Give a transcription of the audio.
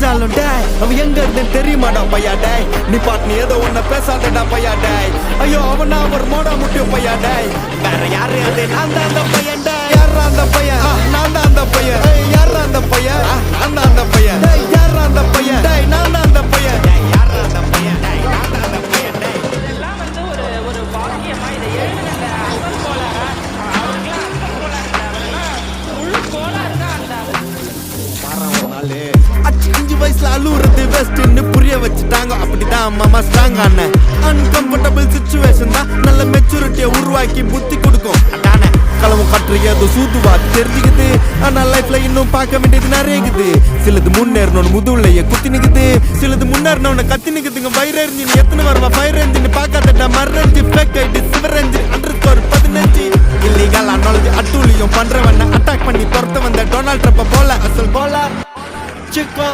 தெரிஞ்சாலும் டேய் அவ எங்க இருந்து தெரியுமாடா பையா டேய் நீ பாட்டு நீ ஏதோ ஒன்ன பேசாதடா பையா டேய் ஐயோ அவனா ஒரு மோடா முட்டிய பையா டேய் வேற யாரு அது நான் தான் அந்த பையன் டேய் யாரா அந்த பையன் நான் தான் அந்த பையன் யாரா அந்த பையன் நான் தான் அந்த பையன் டேய் யாரா அந்த பையன் டேய் நான் தான் அந்த பையன் டேய் யாரா அந்த பையன் டேய் நான் தான் அந்த பையன் டேய் இதெல்லாம் வந்து ஒரு பாக்கியமா இதை எழுதுனங்க அசல் போல அவருக்குலாம் அசல் போல முழு போல இருக்கா அந்த அஞ்சு வயசுல அழுவுறது பெஸ்ட்னு புரிய வச்சுட்டாங்க அப்படிதான் மாமா ஸ்ட்ராங் ஆன அன்கம்ஃபர்டபிள் சிச்சுவேஷன் தான் நல்ல மெச்சூரிட்டியை உருவாக்கி புத்தி கொடுக்கும் அதானே களவு கற்று ஏதோ சூதுவா தெரிஞ்சுக்குது ஆனா லைஃப்ல இன்னும் பார்க்க வேண்டியது நிறைய இருக்குது சிலது முன்னேறணும்னு முதுகுலைய குத்தி நிக்குது சிலது முன்னேறணும்னு கத்தி நிக்குதுங்க வைரஞ்சி எத்தனை வருவா ஃபயர் என்ஜின் பார்க்காதட்டா மர்ரஞ்சி ஃபேக் ஐடி சிவரஞ்சி அண்டர் 15 இல்லீகல் அனாலஜி அட்டூழியம் பண்றவன அட்டாக் பண்ணி துரத்த வந்த டொனால்ட் ட்ரம்ப் போல அசல் போல Chico